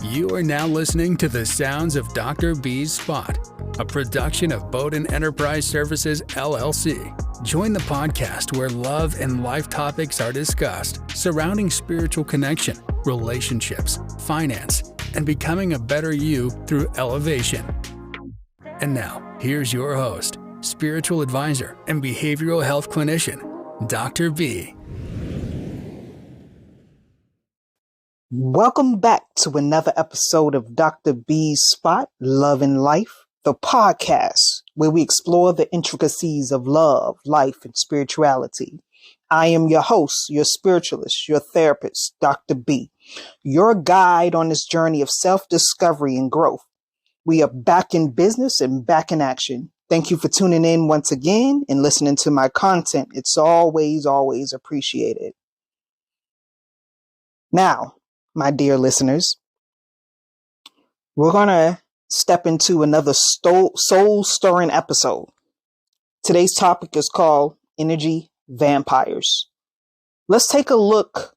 You are now listening to the sounds of Dr. B's Spot, a production of Bowden Enterprise Services, LLC. Join the podcast where love and life topics are discussed surrounding spiritual connection, relationships, finance, and becoming a better you through elevation. And now, here's your host, spiritual advisor and behavioral health clinician, Dr. B. Welcome back to another episode of Dr. B's Spot, Love and Life, the podcast where we explore the intricacies of love, life, and spirituality. I am your host, your spiritualist, your therapist, Dr. B, your guide on this journey of self-discovery and growth. We are back in business and back in action. Thank you for tuning in once again and listening to my content. It's always appreciated. Now, my dear listeners, we're going to step into another soul-stirring episode. Today's topic is called Energy Vampires. Let's take a look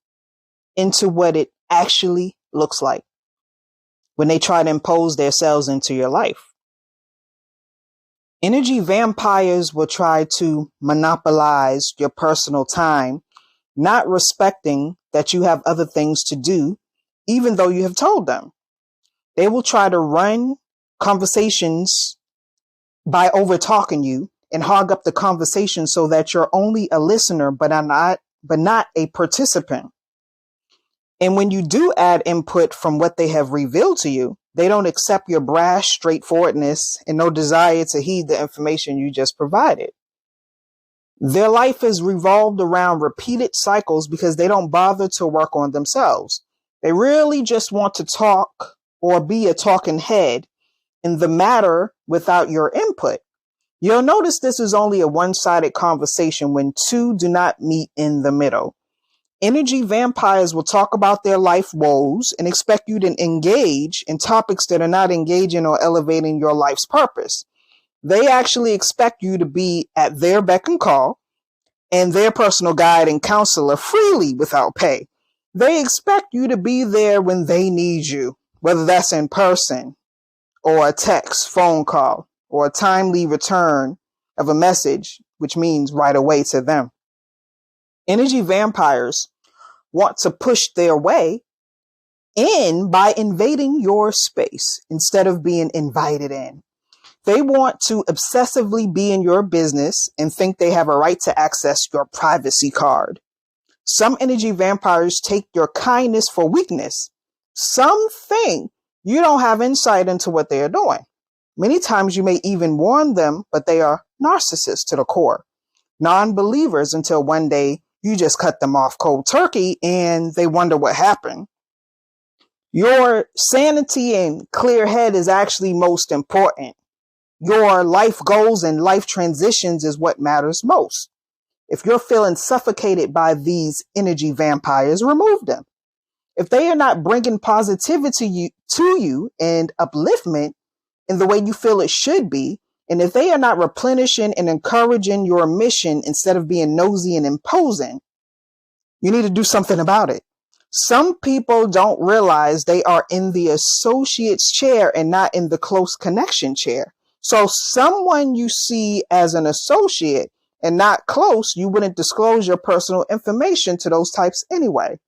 into what it actually looks like when they try to impose themselves into your life. Energy vampires will try to monopolize your personal time, not respecting that you have other things to do, even though you have told them. They will try to run conversations by over-talking you and hog up the conversation so that you're only a listener, but not a participant. And when you do add input from what they have revealed to you, they don't accept your brash straightforwardness and no desire to heed the information you just provided. Their life is revolved around repeated cycles because they don't bother to work on themselves. They really just want to talk or be a talking head in the matter without your input. You'll notice this is only a one-sided conversation when two do not meet in the middle. Energy vampires will talk about their life woes and expect you to engage in topics that are not engaging or elevating your life's purpose. They actually expect you to be at their beck and call and their personal guide and counselor freely without pay. They expect you to be there when they need you, whether that's in person or a text, phone call, or a timely return of a message, which means right away to them. Energy vampires want to push their way in by invading your space instead of being invited in. They want to obsessively be in your business and think they have a right to access your privacy card. Some energy vampires take your kindness for weakness. Some think you don't have insight into what they are doing. Many times you may even warn them, but they are narcissists to the core, non-believers until one day you just cut them off cold turkey and they wonder what happened. Your sanity and clear head is actually most important. Your life goals and life transitions is what matters most. If you're feeling suffocated by these energy vampires, remove them. If they are not bringing positivity to you and upliftment in the way you feel it should be, and if they are not replenishing and encouraging your mission instead of being nosy and imposing, you need to do something about it. Some people don't realize they are in the associate's chair and not in the close connection chair. So someone you see as an associate and not close, you wouldn't disclose your personal information to those types anyway.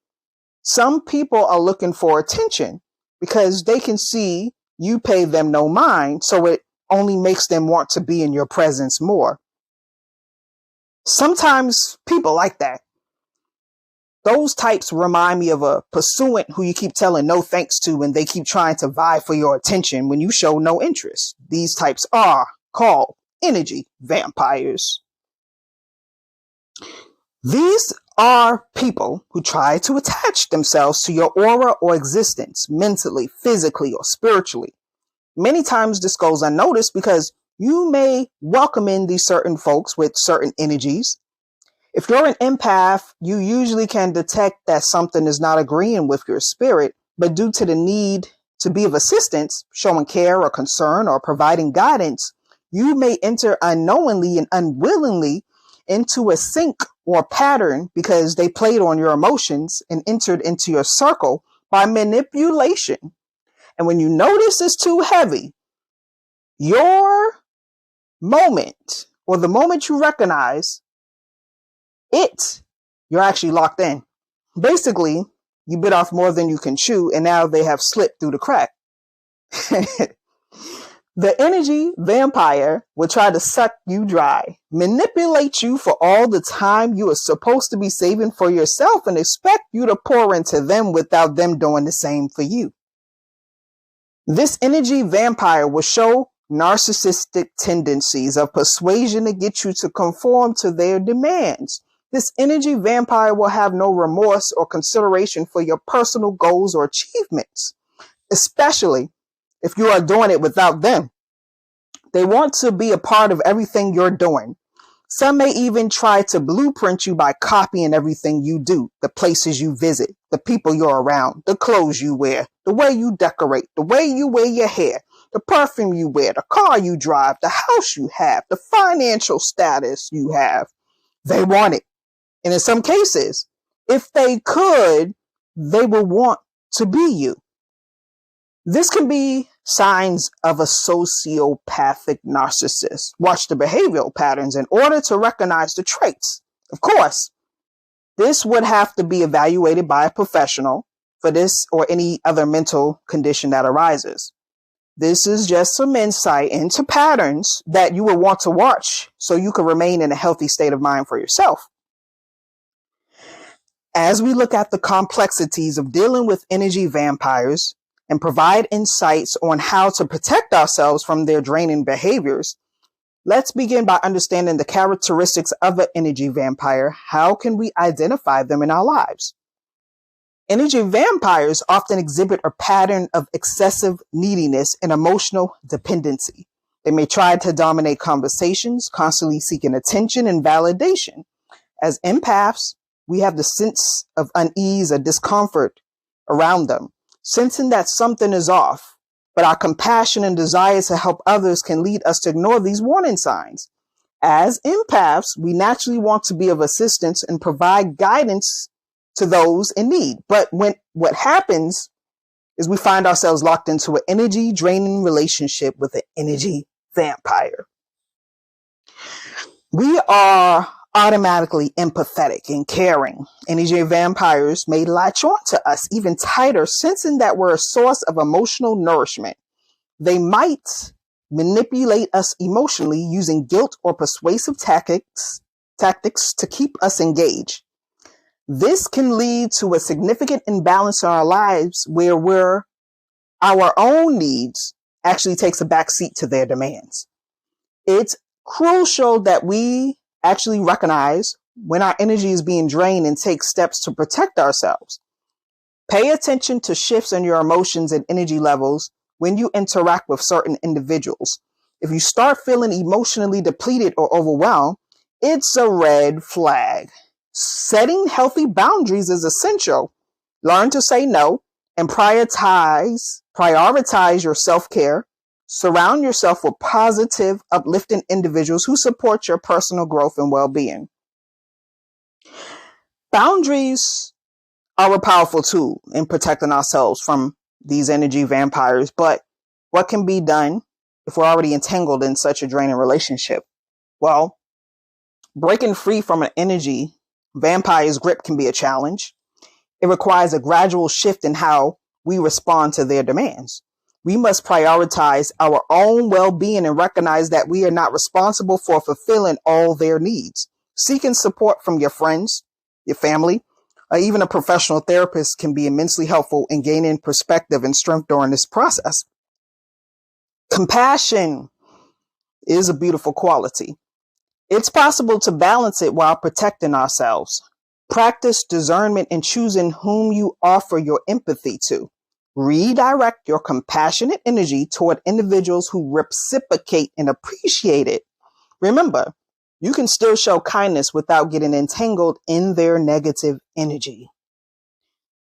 Some people are looking for attention because they can see you pay them no mind, so it only makes them want to be in your presence more. Sometimes people like that. Those types remind me of a pursuant who you keep telling no thanks to and they keep trying to vie for your attention when you show no interest. These types are called energy vampires. These are people who try to attach themselves to your aura or existence mentally, physically, or spiritually. Many times this goes unnoticed because you may welcome in these certain folks with certain energies. If you're an empath, you usually can detect that something is not agreeing with your spirit, but due to the need to be of assistance, showing care or concern or providing guidance, you may enter unknowingly and unwillingly into a sync or pattern because they played on your emotions and entered into your circle by manipulation. And when you notice it's too heavy, your moment or the moment you recognize it, you're actually locked in. Basically, you bit off more than you can chew, and now they have slipped through the crack. The energy vampire will try to suck you dry, manipulate you for all the time you are supposed to be saving for yourself, and expect you to pour into them without them doing the same for you. This energy vampire will show narcissistic tendencies of persuasion to get you to conform to their demands. This energy vampire will have no remorse or consideration for your personal goals or achievements, especially if you are doing it without them. They want to be a part of everything you're doing. Some may even try to blueprint you by copying everything you do, the places you visit, the people you're around, the clothes you wear, the way you decorate, the way you wear your hair, the perfume you wear, the car you drive, the house you have, the financial status you have. They want it. And in some cases, if they could, they will want to be you. This can be signs of a sociopathic narcissist. Watch the behavioral patterns in order to recognize the traits. Of course, this would have to be evaluated by a professional for this or any other mental condition that arises. This is just some insight into patterns that you will want to watch so you can remain in a healthy state of mind for yourself. As we look at the complexities of dealing with energy vampires and provide insights on how to protect ourselves from their draining behaviors, let's begin by understanding the characteristics of an energy vampire. How can we identify them in our lives? Energy vampires often exhibit a pattern of excessive neediness and emotional dependency. They may try to dominate conversations, constantly seeking attention and validation. As empaths, we have the sense of unease or discomfort around them, sensing that something is off, but our compassion and desire to help others can lead us to ignore these warning signs. As empaths, we naturally want to be of assistance and provide guidance to those in need. But what happens is we find ourselves locked into an energy draining relationship with an energy vampire. We are automatically empathetic and caring. Energy vampires may latch on to us even tighter, sensing that we're a source of emotional nourishment. They might manipulate us emotionally using guilt or persuasive tactics to keep us engaged. This can lead to a significant imbalance in our lives where our own needs actually takes a backseat to their demands. It's crucial that we actually recognize when our energy is being drained and take steps to protect ourselves. Pay attention to shifts in your emotions and energy levels when you interact with certain individuals. If you start feeling emotionally depleted or overwhelmed, it's a red flag. Setting healthy boundaries is essential. Learn to say no and prioritize your self-care. Surround yourself with positive, uplifting individuals who support your personal growth and well-being. Boundaries are a powerful tool in protecting ourselves from these energy vampires, but what can be done if we're already entangled in such a draining relationship? Well, breaking free from an energy vampire's grip can be a challenge. It requires a gradual shift in how we respond to their demands. We must prioritize our own well-being and recognize that we are not responsible for fulfilling all their needs. Seeking support from your friends, your family, or even a professional therapist can be immensely helpful in gaining perspective and strength during this process. Compassion is a beautiful quality. It's possible to balance it while protecting ourselves. Practice discernment in choosing whom you offer your empathy to. Redirect your compassionate energy toward individuals who reciprocate and appreciate it. Remember, you can still show kindness without getting entangled in their negative energy.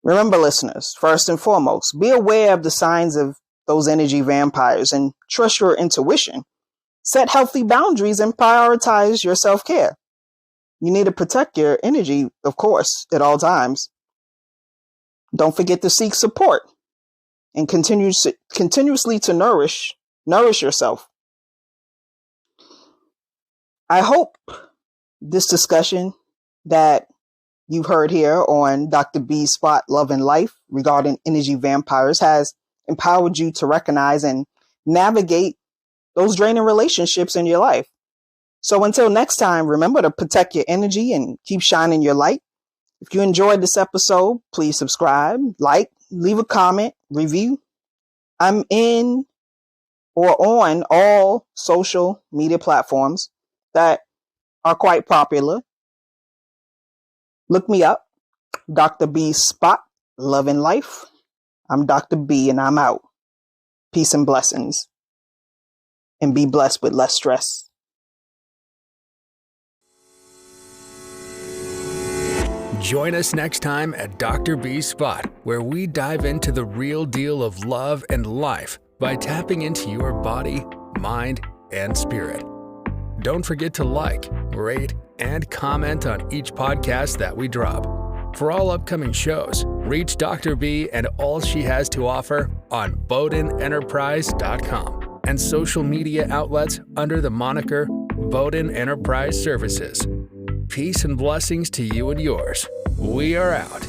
Remember, listeners, first and foremost, be aware of the signs of those energy vampires and trust your intuition. Set healthy boundaries and prioritize your self-care. You need to protect your energy, of course, at all times. Don't forget to seek support. and continuously to nourish yourself. I hope this discussion that you've heard here on Dr. B's Spot, Love and Life regarding energy vampires has empowered you to recognize and navigate those draining relationships in your life. So until next time, remember to protect your energy and keep shining your light. If you enjoyed this episode, please subscribe, like, leave a comment, review. I'm in or on all social media platforms that are quite popular. Look me up, Dr. B's Spot, Love and Life. I'm Dr. B and I'm out. Peace and blessings. And be blessed with less stress. Join us next time at Dr. B's Spot, where we dive into the real deal of love and life by tapping into your body, mind, and spirit. Don't forget to like, rate, and comment on each podcast that we drop. For all upcoming shows, reach Dr. B and all she has to offer on BowdenEnterprise.com and social media outlets under the moniker Bowden Enterprise Services. Peace and blessings to you and yours. We are out.